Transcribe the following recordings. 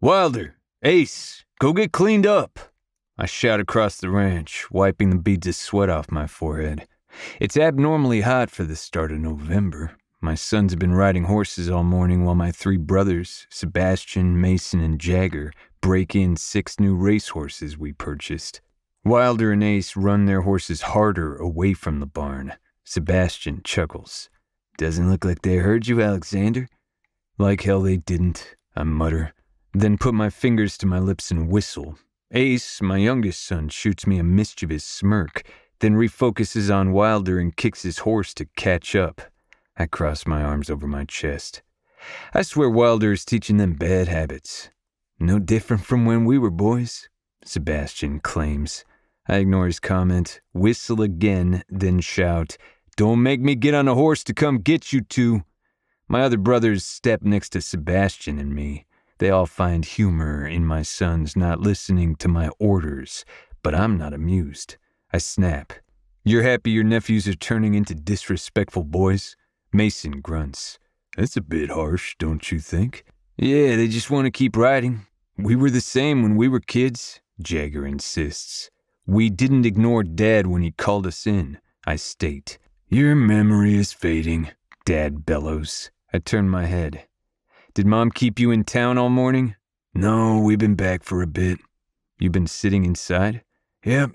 Wilder, Ace, go get cleaned up. I shout across the ranch, wiping the beads of sweat off my forehead. It's abnormally hot for the start of November. My sons have been riding horses all morning while my three brothers, Sebastian, Mason, and Jagger, break in 6 new racehorses we purchased. Wilder and Ace run their horses harder away from the barn. Sebastian chuckles. Doesn't look like they heard you, Alexander. Like hell they didn't, I mutter, then put my fingers to my lips and whistle. Ace, my youngest son, shoots me a mischievous smirk, then refocuses on Wilder and kicks his horse to catch up. I cross my arms over my chest. I swear Wilder is teaching them bad habits. No different from when we were boys, Sebastian claims. I ignore his comment, whistle again, then shout, Don't make me get on a horse to come get you two. My other brothers step next to Sebastian and me. They all find humor in my sons not listening to my orders, but I'm not amused. I snap. You're happy your nephews are turning into disrespectful boys? Mason grunts. That's a bit harsh, don't you think? Yeah, they just want to keep riding. We were the same when we were kids, Jagger insists. We didn't ignore Dad when he called us in, I state. Your memory is fading, Dad bellows. I turn my head. Did Mom keep you in town all morning? No, we've been back for a bit. You been sitting inside? Yep.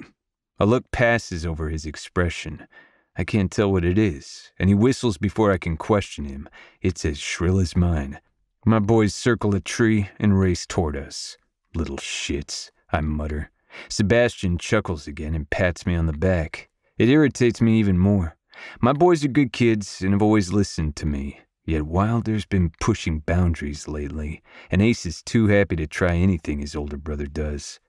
A look passes over his expression. I can't tell what it is, and he whistles before I can question him. It's as shrill as mine. My boys circle a tree and race toward us. Little shits, I mutter. Sebastian chuckles again and pats me on the back. It irritates me even more. My boys are good kids and have always listened to me. Yet Wilder's been pushing boundaries lately, and Ace is too happy to try anything his older brother does.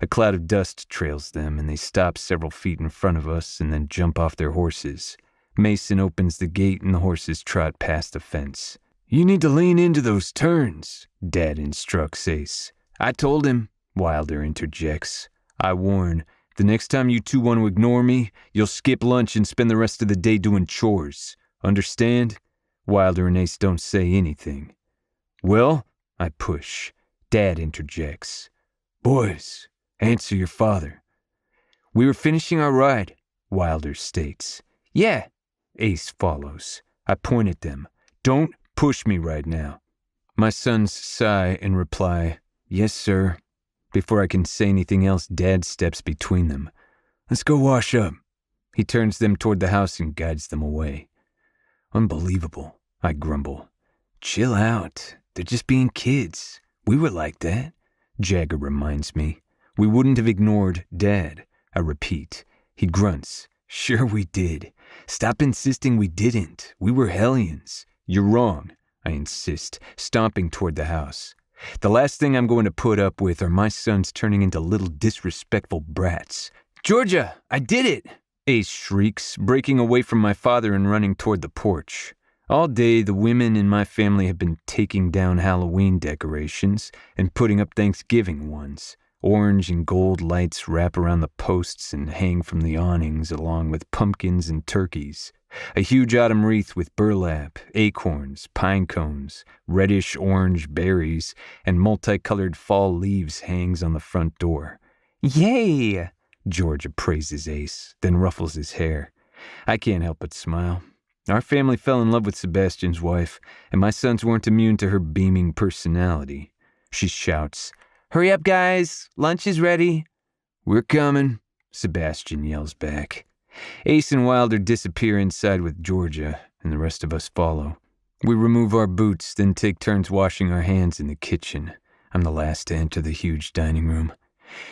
A cloud of dust trails them, and they stop several feet in front of us and then jump off their horses. Mason opens the gate and the horses trot past the fence. You need to lean into those turns, Dad instructs Ace. I told him, Wilder interjects. I warn, the next time you two want to ignore me, you'll skip lunch and spend the rest of the day doing chores. Understand? Wilder and Ace don't say anything. Well, I push. Dad interjects. Boys, answer your father. We were finishing our ride, Wilder states. Yeah, Ace follows. I point at them. Don't push me right now. My sons sigh and reply, Yes, sir. Before I can say anything else, Dad steps between them. Let's go wash up. He turns them toward the house and guides them away. Unbelievable, I grumble. Chill out. They're just being kids. We were like that, Jagger reminds me. We wouldn't have ignored Dad, I repeat. He grunts. Sure we did. Stop insisting we didn't. We were hellions. You're wrong, I insist, stomping toward the house. The last thing I'm going to put up with are my sons turning into little disrespectful brats. Georgia, I did it! Ace shrieks, breaking away from my father and running toward the porch. All day, the women in my family have been taking down Halloween decorations and putting up Thanksgiving ones. Orange and gold lights wrap around the posts and hang from the awnings along with pumpkins and turkeys. A huge autumn wreath with burlap, acorns, pine cones, reddish-orange berries, and multicolored fall leaves hangs on the front door. Yay! Georgia praises Ace, then ruffles his hair. I can't help but smile. Our family fell in love with Sebastian's wife, and my sons weren't immune to her beaming personality. She shouts, Hurry up, guys! Lunch is ready! We're coming, Sebastian yells back. Ace and Wilder disappear inside with Georgia, and the rest of us follow. We remove our boots, then take turns washing our hands in the kitchen. I'm the last to enter the huge dining room.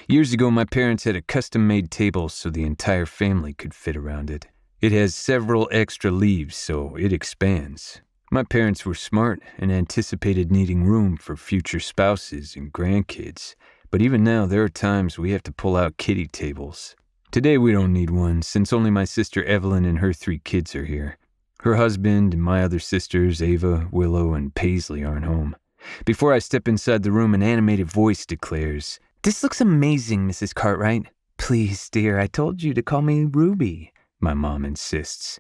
Years ago, my parents had a custom-made table so the entire family could fit around it. It has several extra leaves, so it expands. My parents were smart and anticipated needing room for future spouses and grandkids, but even now there are times we have to pull out kiddie tables. Today we don't need one, since only my sister Evelyn and her 3 kids are here. Her husband and my other sisters, Ava, Willow, and Paisley, aren't home. Before I step inside the room, an animated voice declares, This looks amazing, Mrs. Cartwright. Please, dear, I told you to call me Ruby, my mom insists.